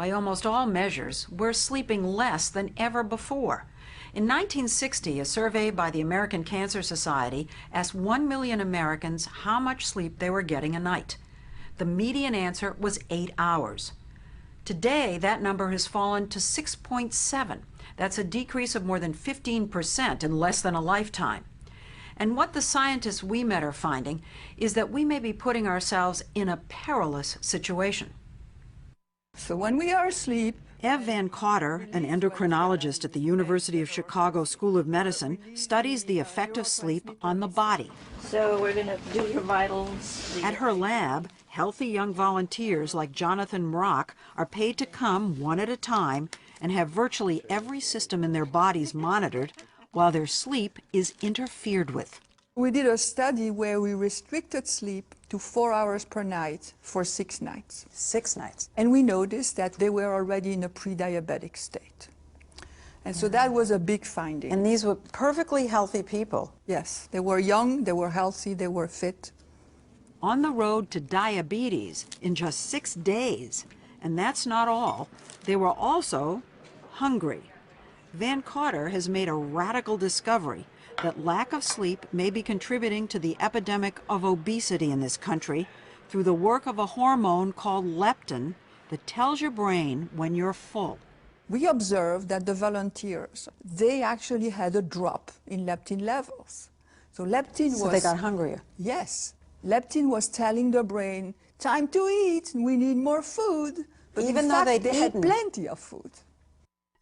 By almost all measures, we're sleeping less than ever before. In 1960, a survey by the American Cancer Society asked 1 million Americans how much sleep they were getting a night. The median answer was 8 hours. Today, that number has fallen to 6.7. That's a decrease of more than 15% in less than a lifetime. And what the scientists we met are finding is that we may be putting ourselves in a perilous situation. So when we are asleep, Ev Van Cotter, an endocrinologist at the University of Chicago School of Medicine, studies the effect of sleep on the body. So we're going to do your vitals. At her lab, healthy young volunteers like Jonathan Mrock are paid to come one at a time and have virtually every system in their bodies monitored while their sleep is interfered with. We did a study where we restricted sleep to 4 hours per night for 6 nights. 6 nights. And we noticed that they were already in a pre-diabetic state. And so that was a big finding. And these were perfectly healthy people. Yes, they were young, they were healthy, they were fit. On the road to diabetes in just 6 days. And that's not all. They were also hungry. Van Cotter has made a radical discovery that lack of sleep may be contributing to the epidemic of obesity in this country through the work of a hormone called leptin that tells your brain when you're full. We observed that the volunteers, they actually had a drop in leptin levels. So leptin was... So they got hungrier. Yes. Leptin was telling the brain, time to eat, we need more food. But even in though fact, they had didn't. Plenty of food.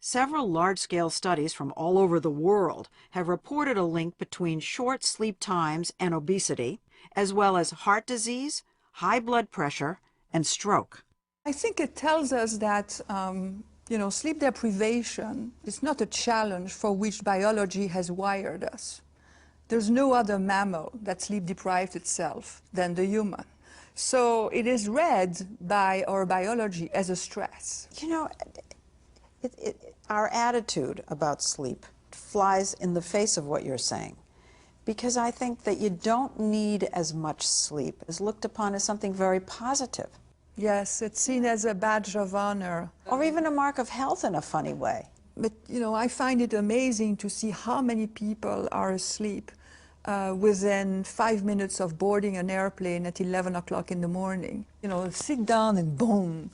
Several large-scale studies from all over the world have reported a link between short sleep times and obesity, as well as heart disease, high blood pressure, and stroke. I think it tells us that, sleep deprivation is not a challenge for which biology has wired us. There's no other mammal that sleep deprives itself than the human. So it is read by our biology as a stress. You know, our attitude about sleep flies in the face of what you're saying, because I think that you don't need as much sleep. It's looked upon as something very positive. Yes, it's seen as a badge of honor. Or even a mark of health in a funny way. But, I find it amazing to see how many people are asleep within 5 minutes of boarding an airplane at 11 o'clock in the morning. Sit down and boom.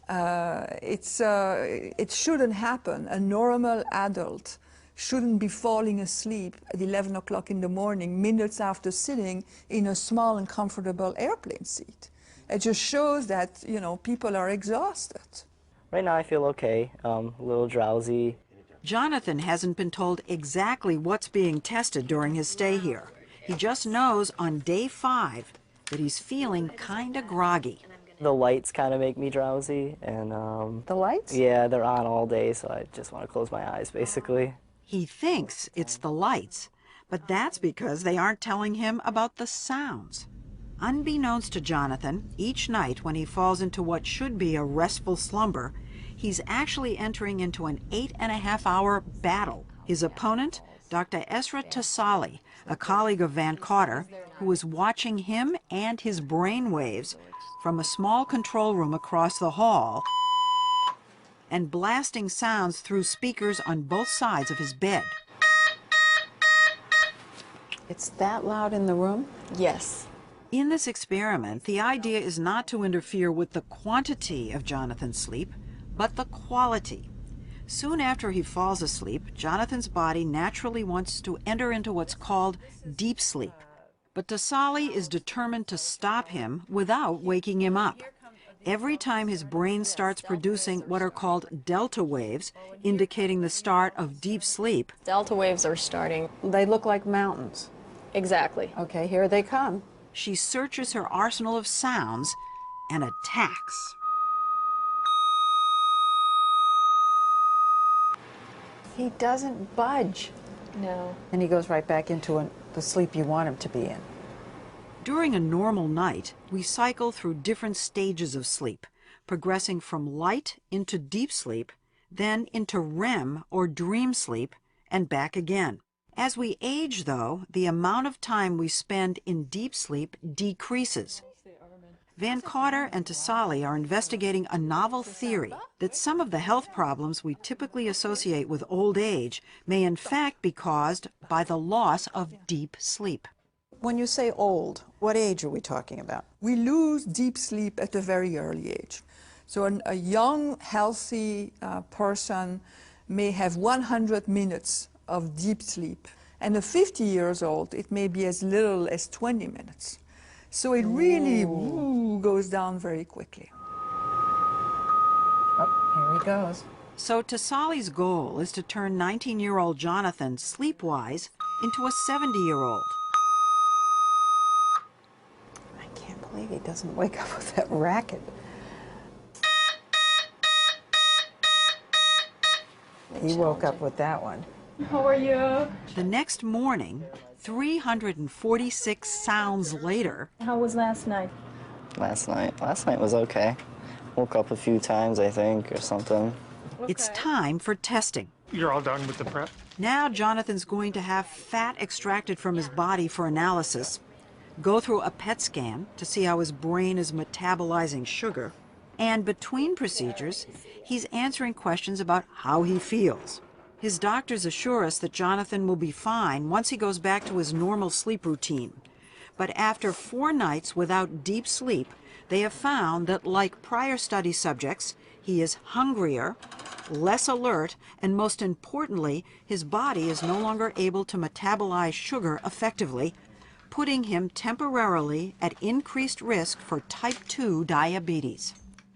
It shouldn't happen. A normal adult shouldn't be falling asleep at 11 o'clock in the morning, minutes after sitting in a small and comfortable airplane seat. It just shows that, people are exhausted. Right now I feel okay, a little drowsy. Jonathan hasn't been told exactly what's being tested during his stay here. He just knows on day 5 that he's feeling kind of groggy. The lights kind of make me drowsy, and The lights? yeah, they're on all day, so I just want to close my eyes, basically. He thinks it's the lights, but that's because they aren't telling him about the sounds. Unbeknownst to Jonathan, each night when he falls into what should be a restful slumber, he's actually entering into an 8.5-hour battle. His opponent, Dr. Esra Tassali, a colleague of Van Cotter, who is watching him and his brain waves from a small control room across the hall and blasting sounds through speakers on both sides of his bed. It's that loud in the room? Yes. In this experiment, the idea is not to interfere with the quantity of Jonathan's sleep, but the quality. Soon after he falls asleep, Jonathan's body naturally wants to enter into what's called deep sleep. But Tassali is determined to stop him without waking him up. Every time his brain starts producing what are called delta waves, indicating the start of deep sleep. Delta waves are starting. They look like mountains. Exactly. Okay, here they come. She searches her arsenal of sounds and attacks. He doesn't budge. No. And he goes right back into the sleep you want him to be in. During a normal night, we cycle through different stages of sleep, progressing from light into deep sleep, then into REM or dream sleep, and back again. As we age, though, the amount of time we spend in deep sleep decreases. Van Cotter and Tasali are investigating a novel theory that some of the health problems we typically associate with old age may in fact be caused by the loss of deep sleep. When you say old, what age are we talking about? We lose deep sleep at a very early age. So a young, healthy person may have 100 minutes of deep sleep. And a 50 years old, it may be as little as 20 minutes. So it really goes down very quickly. Oh, here he goes. So Tasali's goal is to turn 19-year-old Jonathan sleep-wise into a 70-year-old. I can't believe he doesn't wake up with that racket. He woke up with that one. How are you? The next morning, 346 sounds later, How was last night? Last night was okay. Woke up a few times, I think, or something. it's time for testing. You're all done with the prep? Now Jonathan's going to have fat extracted from his body for analysis, go through a PET scan to see how his brain is metabolizing sugar, and between procedures, he's answering questions about how he feels. His doctors assure us that Jonathan will be fine once he goes back to his normal sleep routine. But after 4 nights without deep sleep, they have found that, like prior study subjects, he is hungrier, less alert, and most importantly, his body is no longer able to metabolize sugar effectively, putting him temporarily at increased risk for type 2 diabetes.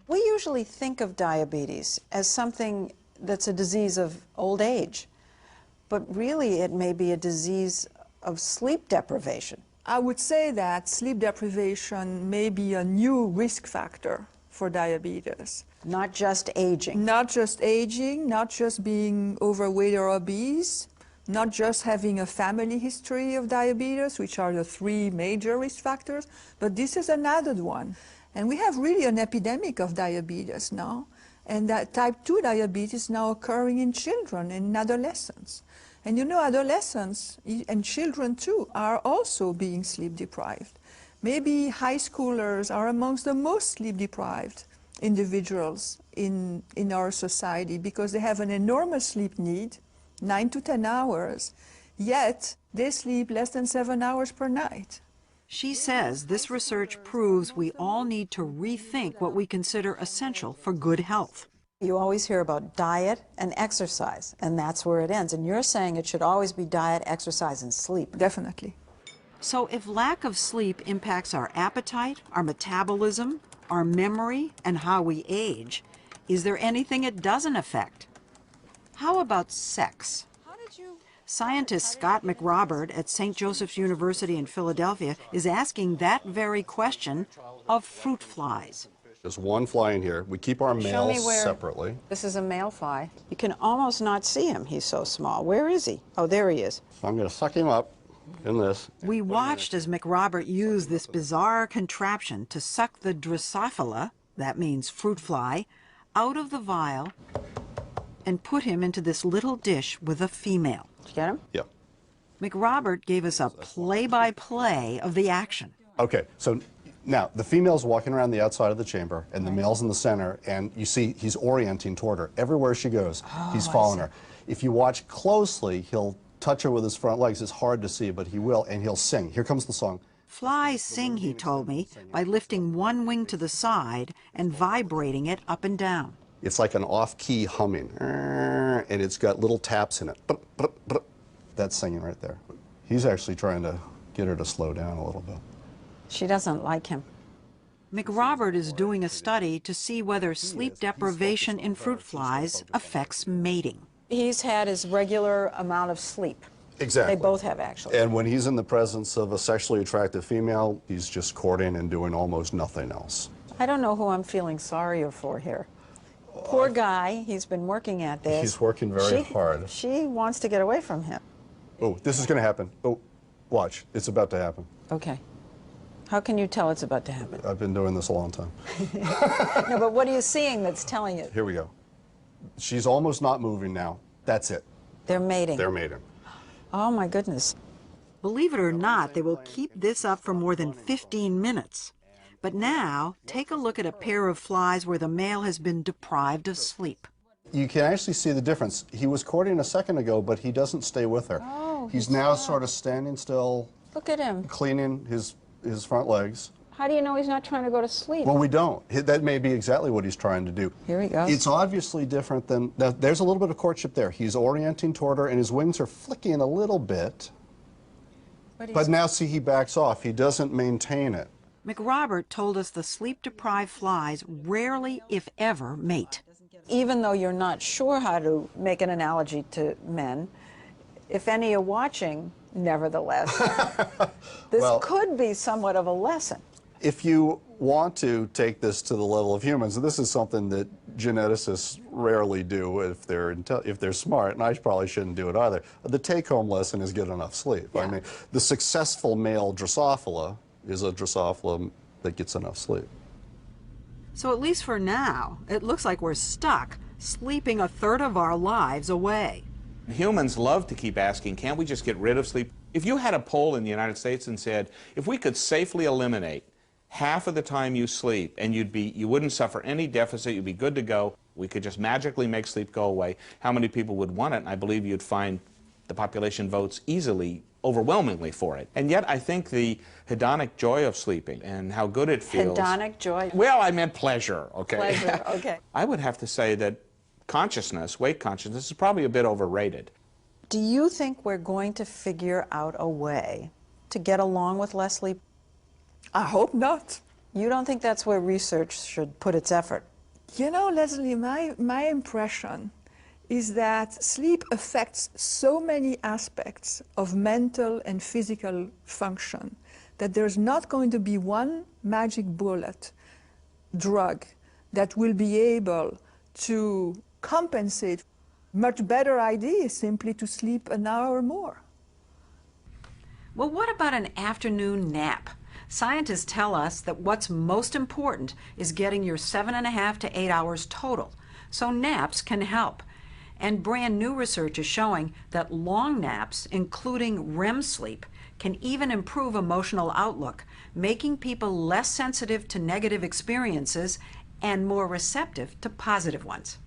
We usually think of diabetes as something that's a disease of old age, but really it may be a disease of sleep deprivation. I would say that sleep deprivation may be a new risk factor for diabetes. Not just aging. Not just aging, not just being overweight or obese, not just having a family history of diabetes, which are the 3 major risk factors, but this is an added one. And we have really an epidemic of diabetes now, and that type 2 diabetes is now occurring in children and adolescents. And you know, adolescents and children too are also being sleep deprived. Maybe high schoolers are amongst the most sleep deprived individuals in our society because they have an enormous sleep need, 9 to 10 hours, yet they sleep less than 7 hours per night. She says this research proves we all need to rethink what we consider essential for good health. You always hear about diet and exercise, and that's where it ends. And you're saying it should always be diet, exercise, and sleep. Definitely. So if lack of sleep impacts our appetite, our metabolism, our memory, and how we age, is there anything it doesn't affect? How about sex? Scientist Scott McRobert at St. Joseph's University in Philadelphia is asking that very question of fruit flies. There's one fly in here. We keep our Show me males where. separately. This is a male fly. You can almost not see him. He's so small. Where is he? Oh, there he is. So I'm going to suck him up in this. We watched as McRobert used this bizarre contraption to suck the Drosophila, that means fruit fly, out of the vial and put him into this little dish with a female. Did you get him? Yeah. McRobert gave us a play-by-play of the action. Okay, so now the female's walking around the outside of the chamber, and the male's in the center, and you see he's orienting toward her. Everywhere she goes, he's following her. If you watch closely, he'll touch her with his front legs. It's hard to see, but he will, and he'll sing. Here comes the song. Flies sing, he told me, by lifting one wing to the side and vibrating it up and down. It's like an off-key humming, and it's got little taps in it. That's singing right there. He's actually trying to get her to slow down a little bit. She doesn't like him. McRobert is doing a study to see whether sleep deprivation in fruit flies affects mating. He's had his regular amount of sleep. Exactly. They both have, actually. And when he's in the presence of a sexually attractive female, he's just courting and doing almost nothing else. I don't know who I'm feeling sorrier for here. Poor guy, he's been working at this. He's working very hard. She wants to get away from him. Oh, this is going to happen. Oh, watch. It's about to happen. Okay. How can you tell it's about to happen? I've been doing this a long time. No, but what are you seeing that's telling you? Here we go. She's almost not moving now. That's it. They're mating. They're mating. Oh, my goodness. Believe it or not, they will keep this up for more than 15 minutes. But now, take a look at a pair of flies where the male has been deprived of sleep. You can actually see the difference. He was courting a second ago, but he doesn't stay with her. Oh, he's now sort of standing still, Look at him. cleaning his front legs. How do you know he's not trying to go to sleep? Well, we don't. That may be exactly what he's trying to do. Here he goes. It's obviously different than, there's a little bit of courtship there. He's orienting toward her, and his wings are flicking a little bit. But now, see, he backs off. He doesn't maintain it. McRobert told us the sleep-deprived flies rarely, if ever, mate. Even though you're not sure how to make an analogy to men, if any are watching, nevertheless, this could be somewhat of a lesson. If you want to take this to the level of humans, and this is something that geneticists rarely do if they're smart, and I probably shouldn't do it either, the take-home lesson is get enough sleep. Yeah. I mean, the successful male Drosophila is a Drosophila that gets enough sleep. So at least for now, it looks like we're stuck, sleeping a third of our lives away. Humans love to keep asking, can't we just get rid of sleep? If you had a poll in the United States and said, if we could safely eliminate half of the time you sleep and you wouldn't suffer any deficit, you'd be good to go, we could just magically make sleep go away, how many people would want it? And I believe you'd find the population votes easily, overwhelmingly for it. And yet I think the hedonic joy of sleeping and how good it feels. Hedonic joy? Well, I meant pleasure, okay? Pleasure, okay. I would have to say that consciousness, wake consciousness, is probably a bit overrated. Do you think we're going to figure out a way to get along with less sleep? I hope not. You don't think that's where research should put its effort? You know, Leslie, my impression is that sleep affects so many aspects of mental and physical function that there's not going to be one magic bullet drug that will be able to compensate. Much better idea is simply to sleep an hour more. Well, what about an afternoon nap? Scientists tell us that what's most important is getting your 7.5 to 8 hours total, so naps can help. And brand new research is showing that long naps, including REM sleep, can even improve emotional outlook, making people less sensitive to negative experiences and more receptive to positive ones.